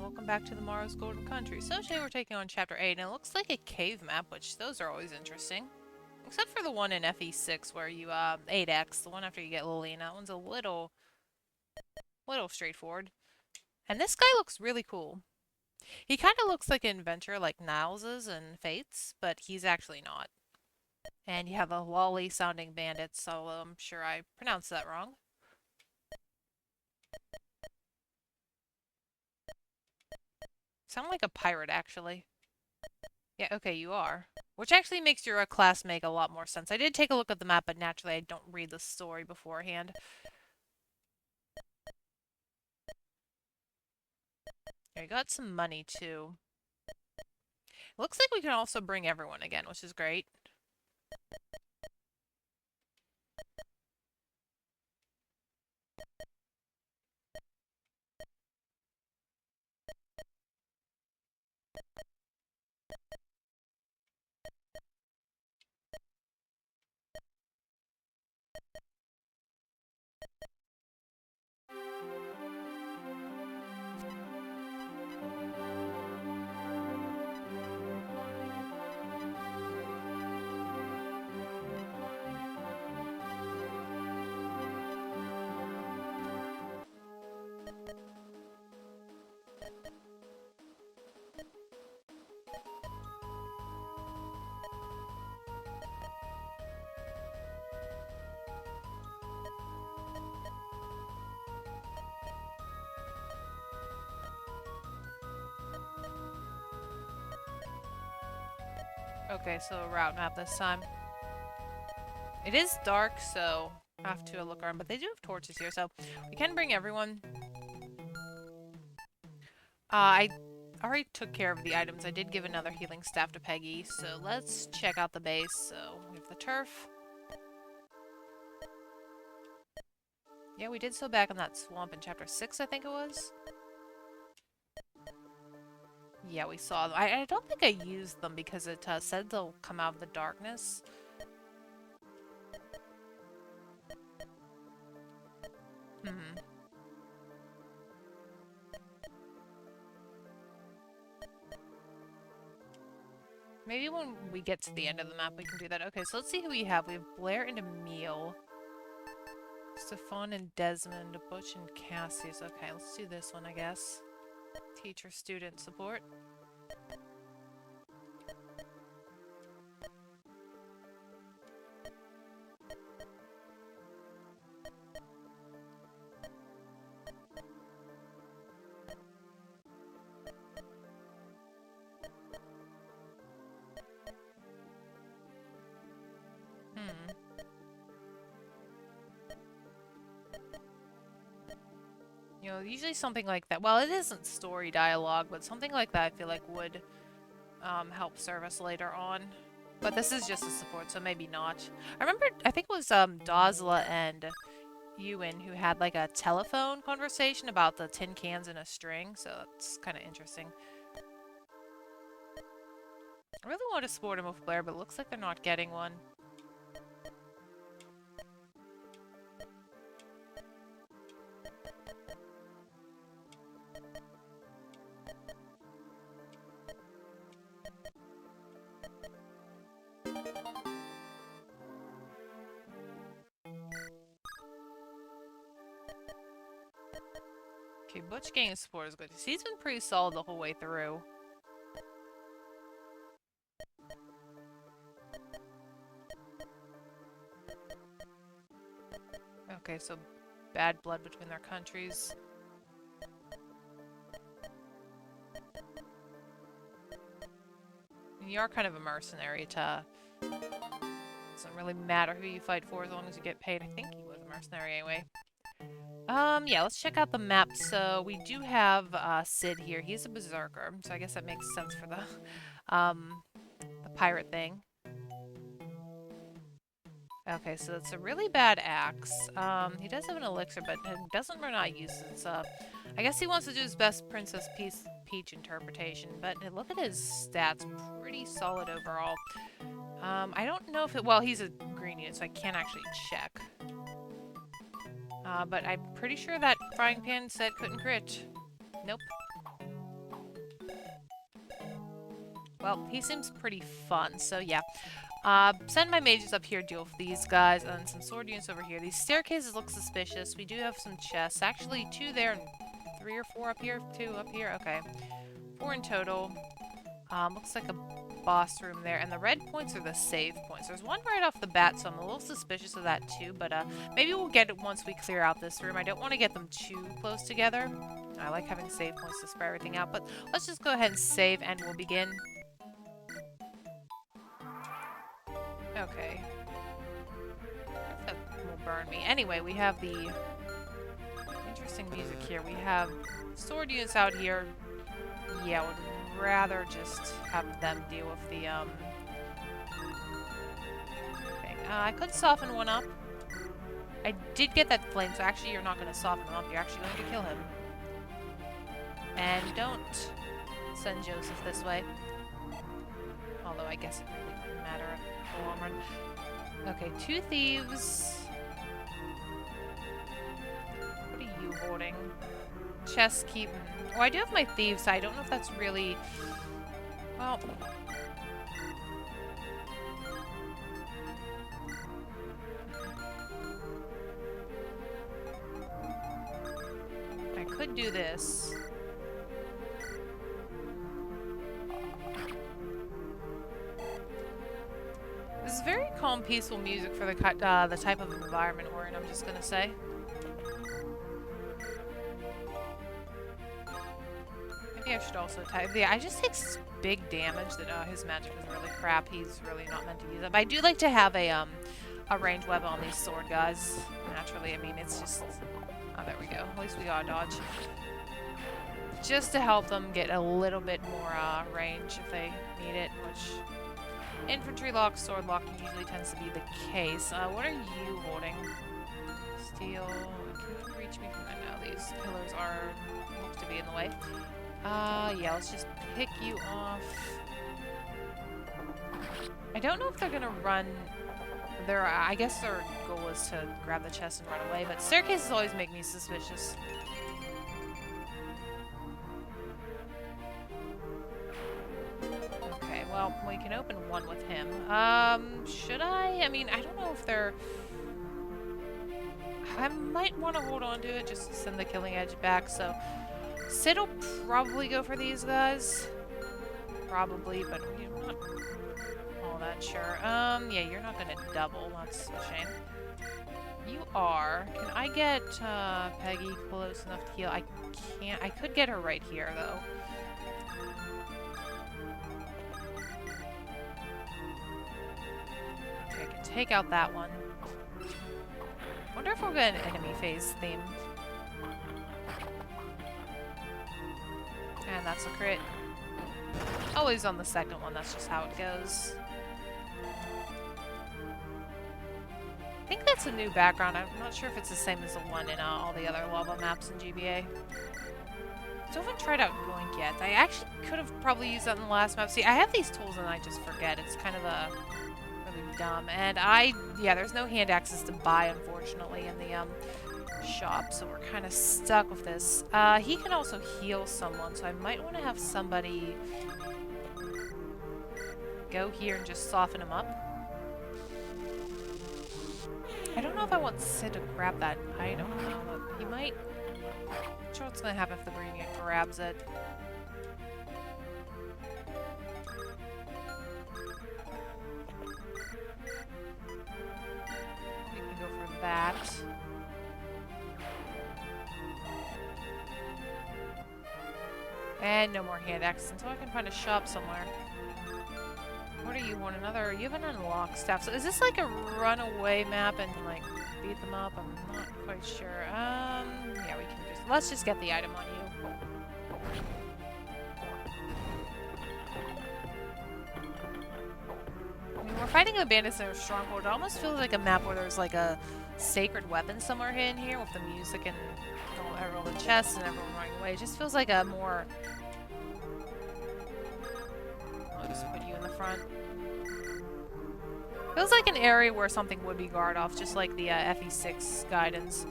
welcome back to the Morrow's Golden Country. So today we're taking on Chapter 8, and it looks like a cave map, which those are always interesting. Except for the one in FE6 where you, 8X, the one after you get Lillian. That one's a little straightforward. And this guy looks really cool. He kind of looks like an adventurer like Niles's and Fate's, but he's actually not. And you have a lolly-sounding bandit, so I'm sure I pronounced that wrong. Sound like a pirate, actually. Yeah, okay, you are. Which actually makes your class make a lot more sense. I did take a look at the map, but naturally I don't read the story beforehand. I got some money, too. Looks like we can also bring everyone again, which is great. Okay, so a route map this time. It is dark, so I have to look around, but they do have torches here, so we can bring everyone. I already took care of the items. I did give another healing staff to Peggy, so let's check out the base. So we have the turf. Yeah, we did so back in that swamp in Chapter 6, I think it was. Yeah, we saw them. I don't think I used them because it said they'll come out of the darkness. Hmm. Maybe when we get to the end of the map we can do that. Okay, so let's see who we have. We have Blair and Emil. Stefan and Desmond, Butch and Cassius. Okay, let's do this one, I guess. Teacher-student support. You know, usually something like that. Well, it isn't story dialogue, but something like that I feel like would help serve us later on. But this is just a support, so maybe not. I remember, I think it was Dazla and Ewan who had like a telephone conversation about the tin cans in a string, so that's kind of interesting. I really want to support him with Blair, but it looks like they're not getting one. Okay, Butch getting support is good. He's been pretty solid the whole way through. Okay, so bad blood between their countries. You are kind of a mercenary to... Doesn't really matter who you fight for as long as you get paid. I think he was a mercenary anyway. Yeah, let's check out the map. So we do have Sid here. He's a berserker, so I guess that makes sense for the pirate thing. Okay, so it's a really bad axe. He does have an elixir, but it doesn't run out of uses. I guess he wants to do his best Princess Peach interpretation, but look at his stats. Pretty solid overall. I don't know if it... Well, he's a green unit, so I can't actually check. But I'm pretty sure that frying pan said couldn't crit. Nope. Well, he seems pretty fun, so yeah. Send my mages up here, deal with these guys, and then some sword units over here. These staircases look suspicious. We do have some chests. Actually, 2 there and 3 or 4 up here. 2 up here. Okay. 4 in total. Looks like a boss room there. And the red points are the save points. There's one right off the bat, so I'm a little suspicious of that too. But maybe we'll get it once we clear out this room. I don't want to get them too close together. I like having save points to spread everything out. But let's just go ahead and save and we'll begin. Okay. That will burn me. Anyway, we have the interesting music here. We have sword units out here. Yeah, I would rather just have them deal with the, Okay, I could soften one up. I did get that flame, so actually you're not going to soften him up. You're actually going to kill him. And don't send Joseph this way. Although I guess it really wouldn't matter in the long run. Okay, 2 thieves. What are you holding? Chest keep. Oh, I do have my thieves, so I don't know if that's really... Well... I could do this. This is very calm, peaceful music for the type of environment we're in, I'm just gonna say. Maybe I should also type. Yeah, I just take big damage that his magic is really crap. He's really not meant to use it. But I do like to have a ranged weapon on these sword guys. Naturally, I mean, it's just... Oh, there we go. At least we got a dodge. Just to help them get a little bit more range if they need it, which... Infantry lock, sword lock usually tends to be the case. What are you holding? Steel. Can you reach me from there? No, these pillars are... look to be in the way. Yeah, let's just pick you off. I don't know if they're gonna run... I guess their goal is to grab the chest and run away, but staircases always make me suspicious. Okay, well, we can open one with him. Should I? I mean, I don't know if they're... I might want to hold on to it just to send the killing edge back, so... Sid will probably go for these guys. Probably, but I'm not all that sure. Yeah, you're not gonna double. That's a shame. You are. Can I get Peggy close enough to heal? I can't. I could get her right here, though. Okay, I can take out that one. Wonder if we'll get an enemy phase theme. And that's a crit. Always on the second one, that's just how it goes. I think that's a new background. I'm not sure if it's the same as the one in all the other lava maps in GBA. Still haven't tried out Yoink yet. I actually could have probably used that in the last map. See, I have these tools and I just forget. It's kind of really dumb. And yeah, there's no hand axes to buy, unfortunately, in the shop, so we're kind of stuck with this. He can also heal someone, so I might want to have somebody go here and just soften him up. I don't know if I want Sid to grab that item, but he might. I'm not sure what's going to happen if the Brainiac grabs it. We can go for that. And no more hand axes until I can find a shop somewhere. What are you on? You have an unlocked staff. So is this like a runaway map and like beat them up? I'm not quite sure. Yeah, we can let's just get the item on you. I mean, we're fighting a bandits in a stronghold. It almost feels like a map where there's like a sacred weapon somewhere in here with the music and all the chests and everyone running away. It just feels like a more... I'll just put you in the front. Feels like an area where something would be guard off, just like the FE6 guidance.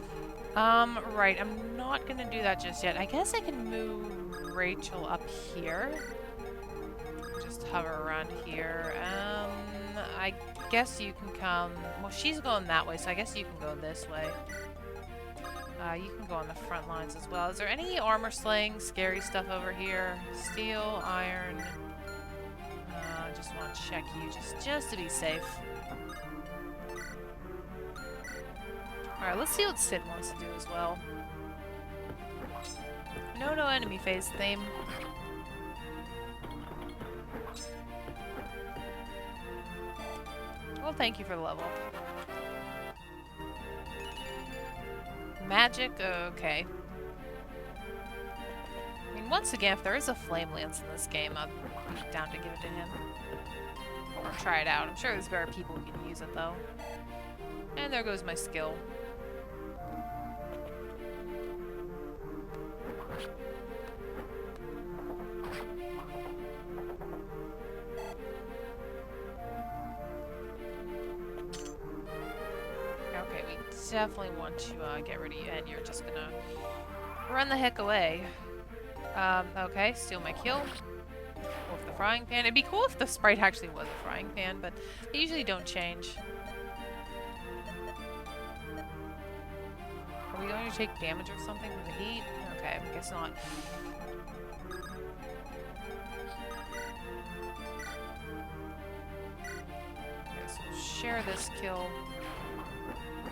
Right, I'm not gonna do that just yet. I guess I can move Rachel up here. Just hover around here. I guess you can come... Well, she's going that way, so I guess you can go this way. You can go on the front lines as well. Is there any armor slaying, scary stuff over here? Steel, iron... I just want to check you, just to be safe. Alright, let's see what Sid wants to do as well. No enemy phase theme. Well, thank you for the level. Magic? Okay. I mean, once again, if there is a flame lance in this game, I'd be down to give it to him. Or try it out. I'm sure there's better people who can use it, though. And there goes my skill. Okay, we definitely want to get rid of you, and you're just gonna run the heck away. Okay, steal my kill. With the frying pan. It'd be cool if the sprite actually was a frying pan, but they usually don't change. Are we going to take damage or something from the heat? Okay, I guess not. Okay, so share this kill.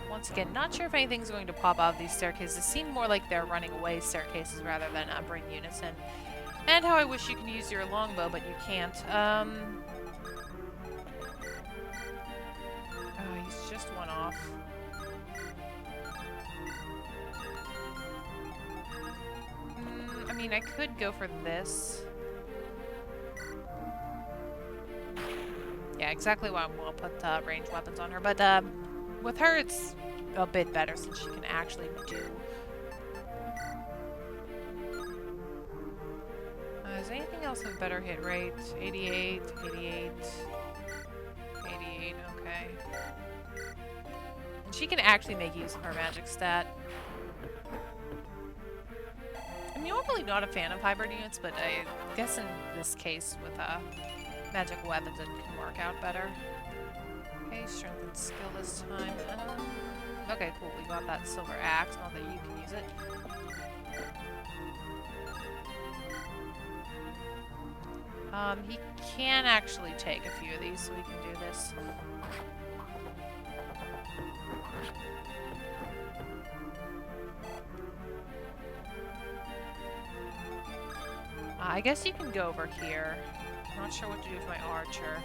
Once again, not sure if anything's going to pop out of these staircases. They seem more like they're running away staircases rather than bring units in. And how I wish you can use your longbow, but you can't. Oh, he's just one off. I mean, I could go for this. Yeah, exactly why I'll put ranged weapons on her, but with her it's a bit better since she can actually do. Is anything else with better hit rate? 88, 88, 88, okay. And she can actually make use of her magic stat. I'm normally not a fan of hybrid units, but I guess in this case with magic weapons it can work out better. Okay, strength and skill this time. Okay, cool, we got that silver axe, not that you can use it. He can actually take a few of these, so we can do this. I guess you can go over here. Not sure what to do with my archer,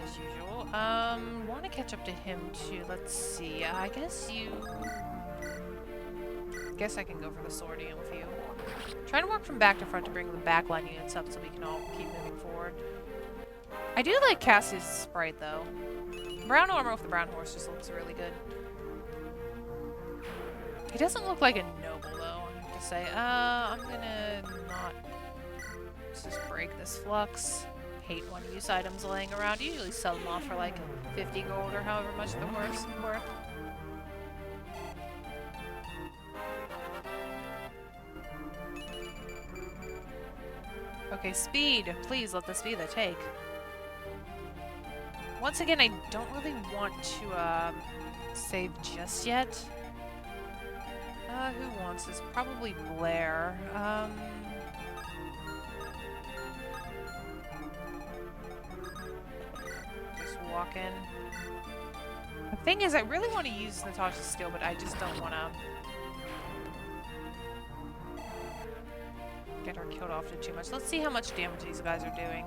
as usual. Want to catch up to him too. Let's see. I guess I can go for the sword unit with you. Trying to work from back to front to bring the backline units up so we can all keep moving forward. I do like Cassie's sprite though. Brown armor with the brown horse just looks really good. He doesn't look like a noble though, I have to say. I'm gonna not... Let's just break this flux. Hate one-use items laying around. You usually sell them off for like 50 gold or however much they're worth. Okay, speed. Please let this be the take. Once again, I don't really want to save just yet. Who wants this? Probably Blair. Just walk in. The thing is, I really want to use Natasha's skill, but I just don't want to get her killed off to too much. Let's see how much damage these guys are doing.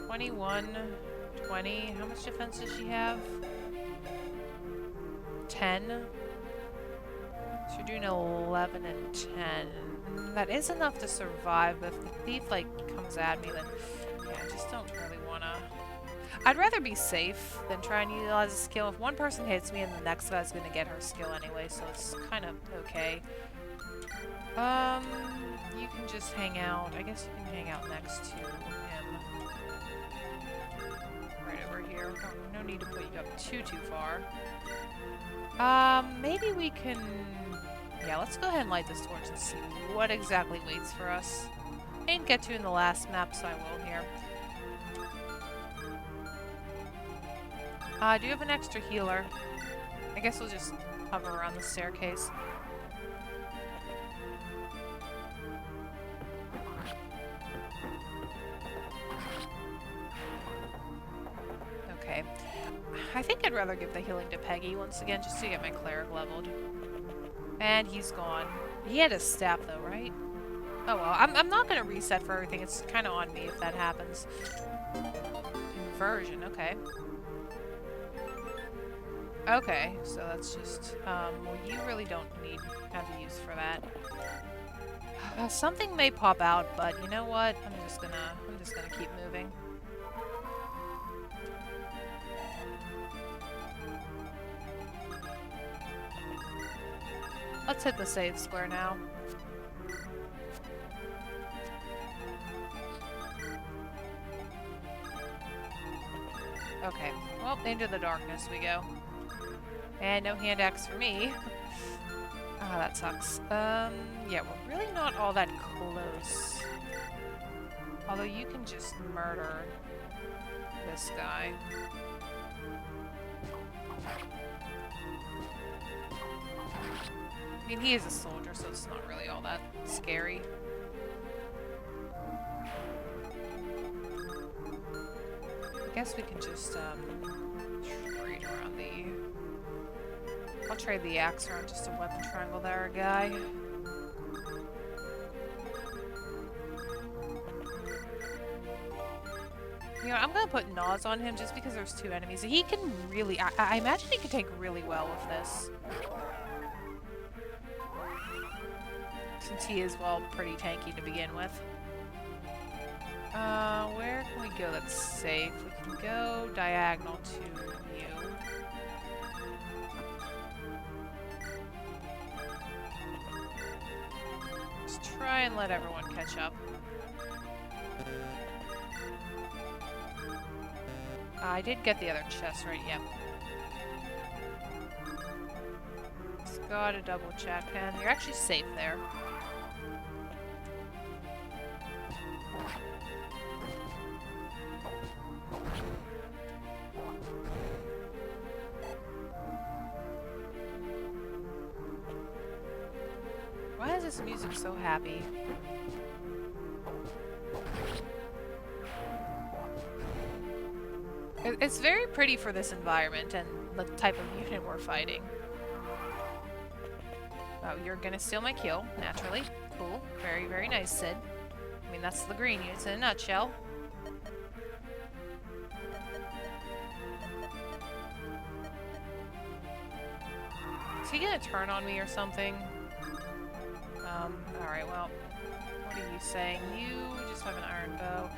21, 20. How much defense does she have? 10. So you're doing 11 and 10. That is enough to survive, but if the thief, like, comes at me, then yeah, I just don't really want to... I'd rather be safe than try and utilize a skill. If one person hits me and the next guy's going to get her skill anyway, so it's kind of okay. You can just hang out. I guess you can hang out next to him. Right over here. No need to put you up too far. Maybe we can... Yeah, let's go ahead and light this torch and see what exactly waits for us. didn't get to in the last map, so I will here. I do have an extra healer. I guess we'll just hover around the staircase. Okay. I think I'd rather give the healing to Peggy once again, just to get my cleric leveled. And he's gone. He had his staff though, right? Oh well, I'm not gonna reset for everything. It's kind of on me if that happens. Inversion, okay. Okay, so that's just, well, you really don't have use for that. Something may pop out, but you know what? I'm just gonna keep moving. Let's hit the save square now. Okay, well, into the darkness we go. And no hand axe for me. Ah, that sucks. Yeah, we're really not all that close. Although you can just murder this guy. I mean, he is a soldier, so it's not really all that scary. I guess we can just, trade around the... I'll trade the axe around just a weapon triangle there, guy. You know, I'm gonna put Naws on him just because there's two enemies. He can really... I imagine he could take really well with this. Since he is, well, pretty tanky to begin with. Where can we go that's safe? We can go diagonal to you. Just try and let everyone catch up. I did get the other chest right, yep. Just gotta double check, and you're actually safe there. Why is this music so happy? It's very pretty for this environment and the type of unit we're fighting. Oh, you're gonna steal my kill, naturally. Cool. Very, very nice, Sid. I mean, that's the green units in a nutshell. Is he gonna turn on me or something? Alright, well, what are you saying? You just have an iron bow.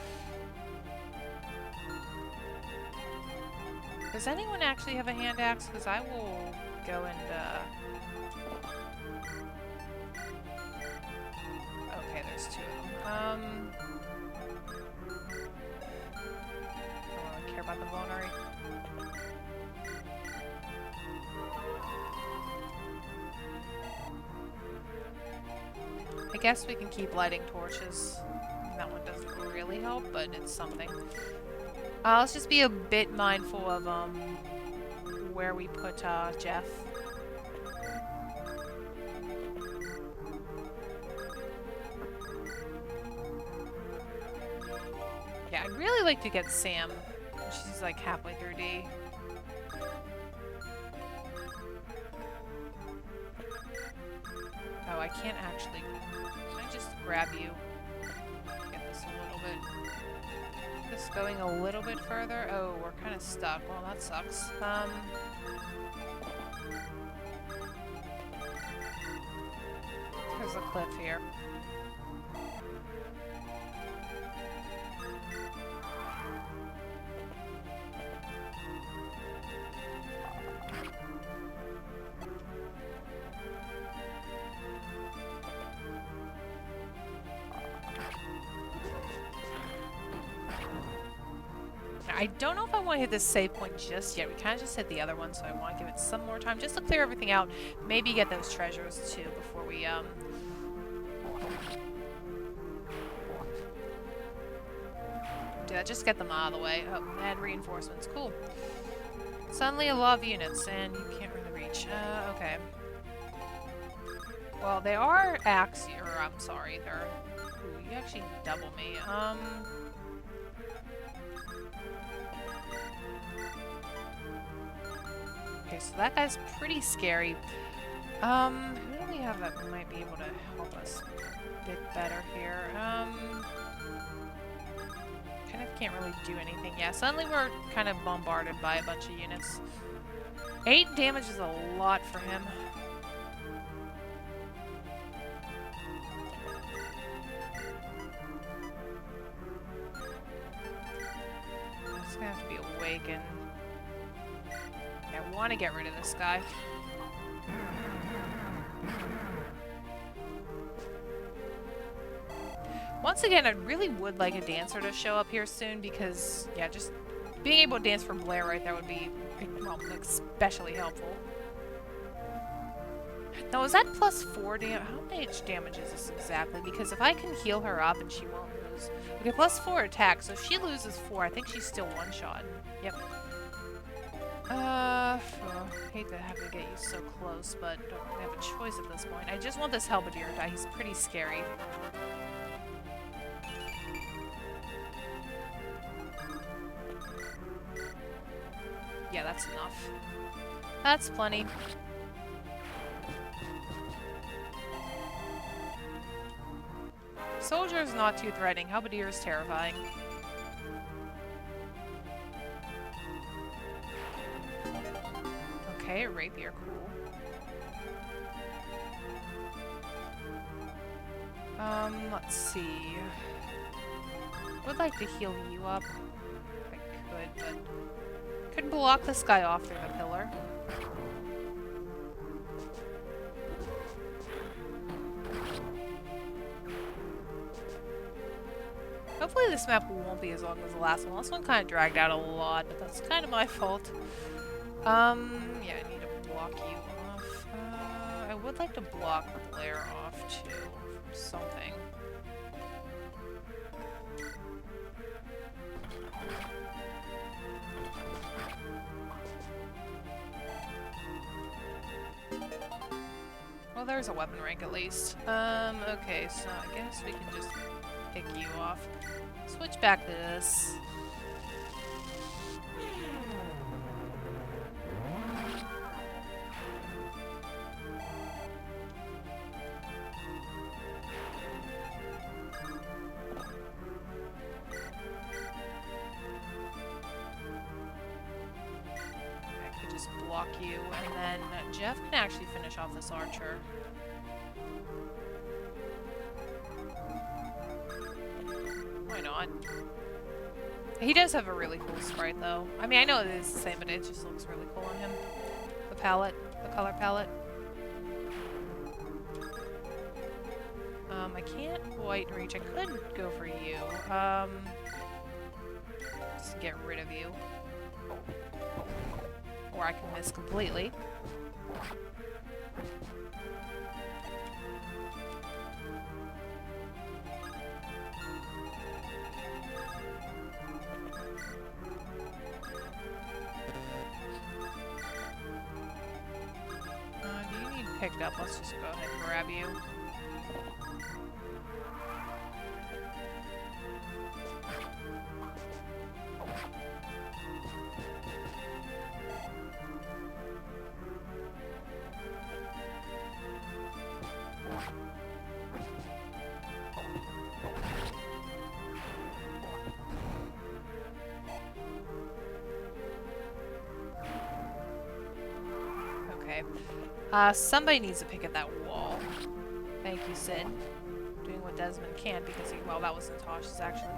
Does anyone actually have a hand axe? Because I will go and, okay, there's two of them. I don't really care about the vulnerary. I guess we can keep lighting torches. That one doesn't really help, but it's something. Let's just be a bit mindful of where we put Jeff. Yeah, I'd really like to get Sam. She's like halfway through D. Oh, I can't actually... Can I just grab you? Get this a little bit... Just going a little bit further. Oh, we're kind of stuck. Well, that sucks. There's a cliff here. I don't know if I want to hit this save point just yet. We kind of just hit the other one, so I want to give it some more time just to clear everything out. Maybe get those treasures too before we that. Just get them out of the way. Oh, and reinforcements. Cool. Suddenly a lot of units, and you can't really reach. Okay. Well, they are or I'm sorry, they're... Ooh, you actually double me. Okay, so that guy's pretty scary. Who do we have that might be able to help us a bit better here? Kind of can't really do anything. Yeah, suddenly we're kind of bombarded by a bunch of units. 8 damage is a lot for him. It's gonna have to be awakened. I want to get rid of this guy. Once again, I really would like a dancer to show up here soon because, yeah, just being able to dance for Blair right there would be, well, especially helpful. Now, is that +4 damage? How much damage is this exactly? Because if I can heal her up and she won't lose... Okay, +4 attack, so if she loses 4, I think she's still one-shot. Yep. Hate to have to get you so close, but don't really have a choice at this point. I just want this Halberdier to die. He's pretty scary. Yeah, that's enough. That's plenty. Soldier is not too threatening. Halberdier is terrifying. Okay, a rapier, cool. Let's see. I would like to heal you up. If I could, but... Could block this guy off through the pillar. Hopefully this map won't be as long as the last one. Last one kind of dragged out a lot, but that's kind of my fault. Yeah, I need to block you off. I would like to block Blair off, too, from something. Well, there's a weapon rank at least. Okay, so I guess we can just pick you off. Switch back to this. I could just block you, and then Jeff can actually finish off this archer. Why not? He does have a really cool sprite, though. I mean, I know it is the same, but it just looks really cool on him. The palette, the color palette. I can't quite reach. I could go for you. Just get rid of you. Or I can miss completely. Do you need picked up? Let's just go ahead and grab you. Somebody needs to pick at that wall. Thank you, Sid. Doing what Desmond can because he, well, that was Natasha's actually.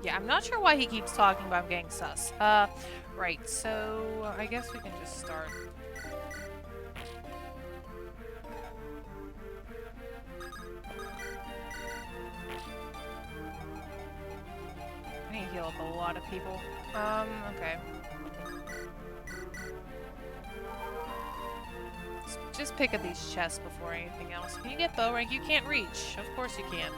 Yeah, I'm not sure why he keeps talking about getting sus. Right, so I guess we can just start. I need to heal up a lot of people. Okay. Let's Just pick at these chests before anything else. Can you get bow rank? You can't reach. Of course you can't.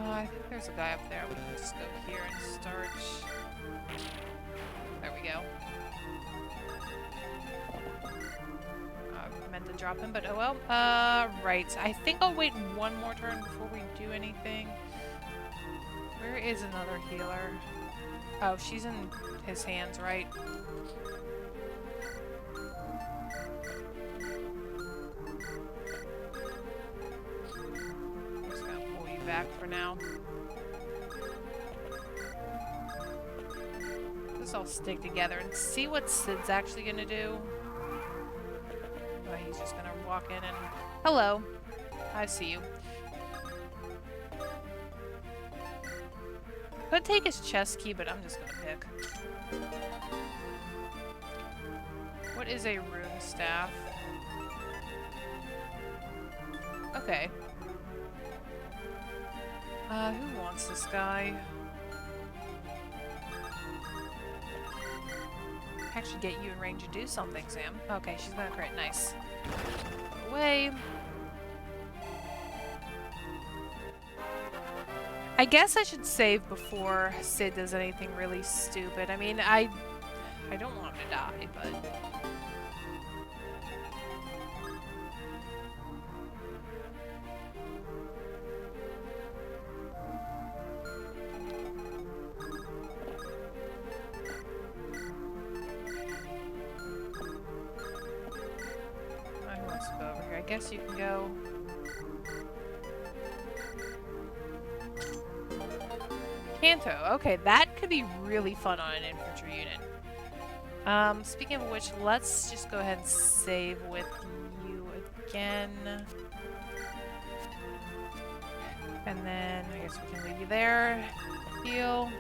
I think there's a guy up there. We can just go here and start. There we go. Meant to drop him, but oh well. Right. I think I'll wait one more turn before we do anything. Where is another healer? Oh, she's in his hands, right? I'm just gonna pull you back for now. Let's all stick together and see what Sid's actually gonna do. Oh, he's just gonna walk in and... Hello. I see you. Could take his chest key, but I'm just gonna pick. What is a rune staff? Okay. Who wants this guy? Actually get you in range to do something, Sam. Okay, she's gonna crit. Nice. Go away. I guess I should save before Sid does anything really stupid. I mean, I don't want him to die, but... Who wants to go over here? I guess you can go... Kanto. Okay, that could be really fun on an infantry unit. Speaking of which, let's just go ahead and save with you again. And then, I guess we can leave you there. Heal.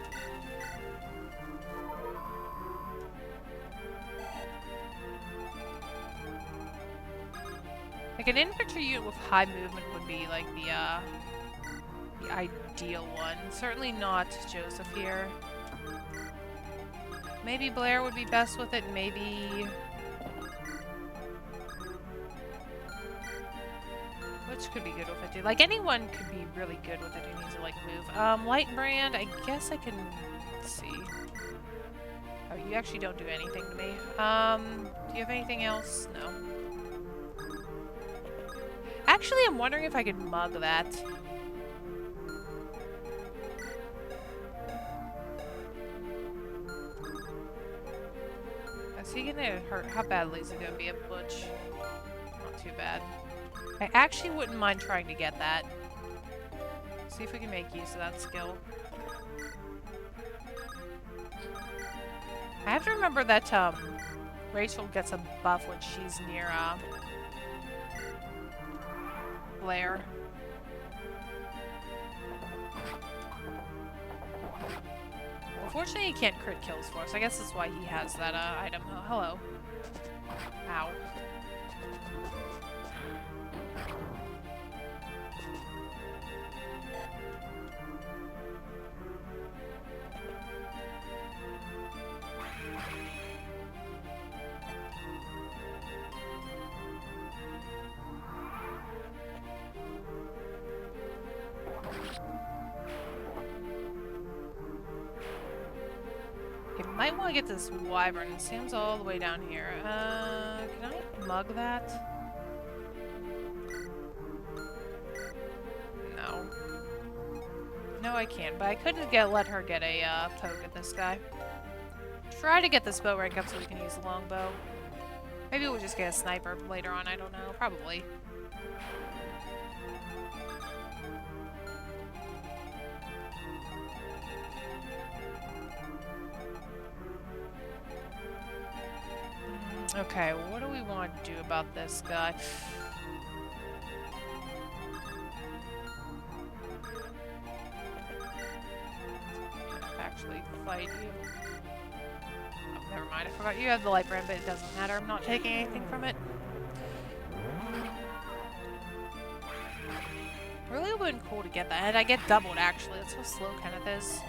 Like, an infantry unit with high movement would be, like, the ideal one. Certainly not Joseph here. Maybe Blair would be best with it, maybe... Which could be good with it, too. Like, anyone could be really good with it who needs to, like, move. Lightbrand, I guess I can... Let's see. Oh, you actually don't do anything to me. Do you have anything else? No. Actually, I'm wondering if I could mug that. Is he gonna hurt? How badly is it gonna be a butch? Not too bad. I actually wouldn't mind trying to get that. See if we can make use of that skill. I have to remember that Rachel gets a buff when she's near Blair. Unfortunately, he can't crit kills for us. I guess that's why he has that item. Oh, hello. Ow. Might want to get this wyvern. Sam's all the way down here. Can I mug that? No. No, I can't. But I could let her get a poke at this guy. Try to get this bow rank up so we can use the longbow. Maybe we'll just get a sniper later on. I don't know. Probably. Okay, what do we want to do about this guy? Actually fight you. Oh, never mind, I forgot you have the light brand, but it doesn't matter. I'm not taking anything from it. Really would have been cool to get that. And I get doubled, actually. That's how slow Kenneth is.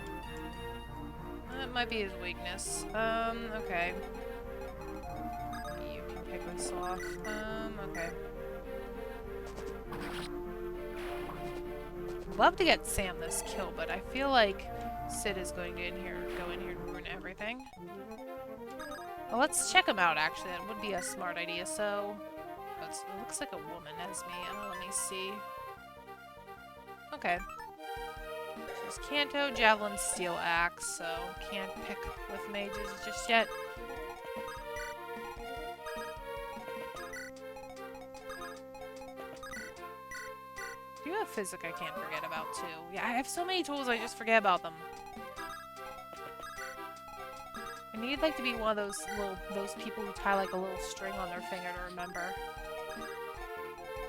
That might be his weakness. Okay. You can pick this off. Okay. Love to get Sam this kill, but I feel like Sid is going to go in here and ruin everything. Well, let's check him out, actually. That would be a smart idea. So, it looks like a woman as me. Let me see. Okay. There's Kanto, Javelin, Steel Axe, so can't pick with mages just yet. Do have Physic I can't forget about, too. Yeah, I have so many tools, I just forget about them. I need, like, to be one of those people who tie, like, a little string on their finger to remember.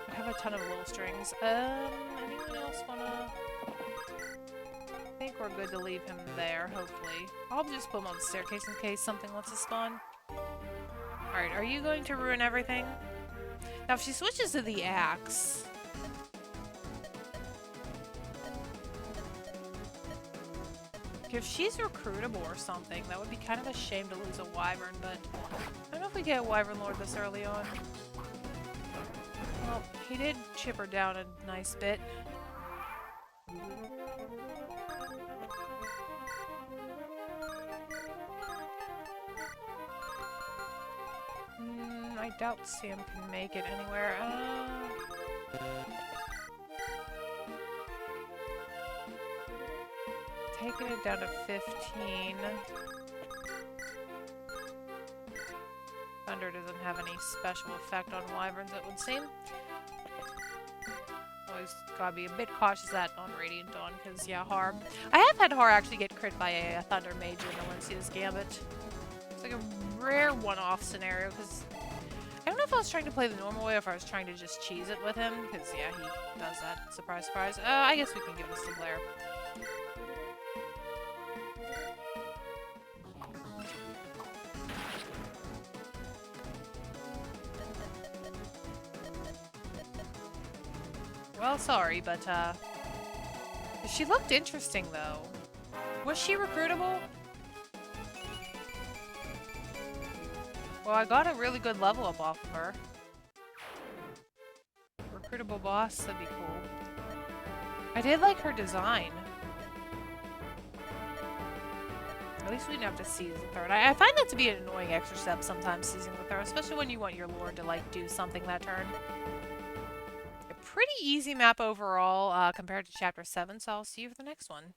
I have a ton of little strings. Anyone else wanna... I think we're good to leave him there, hopefully. I'll just put him on the staircase in case something wants to spawn. Alright, are you going to ruin everything? Now, if she switches to the axe... If she's recruitable or something, that would be kind of a shame to lose a Wyvern, but I don't know if we get a Wyvern Lord this early on. Well, he did chip her down a nice bit. I doubt Sam can make it anywhere. Taking it down to 15. Thunder doesn't have any special effect on Wyverns, it would seem. Always gotta be a bit cautious of that on Radiant Dawn, because, yeah, Har. I have had Har actually get crit by a Thunder Mage in the Lincia's Gambit. It's like a rare one-off scenario, because I don't know if I was trying to play the normal way or if I was trying to just cheese it with him, because, yeah, he does that. Surprise, surprise. I guess we can give this to Blair. Well, sorry, but, she looked interesting, though. Was she recruitable? Well, I got a really good level up off of her. Recruitable boss, that'd be cool. I did like her design. At least we didn't have to seize with her. And I find that to be an annoying extra step sometimes, seizing with her, especially when you want your lord to, like, do something that turn. Pretty easy map overall compared to Chapter 7, so I'll see you for the next one.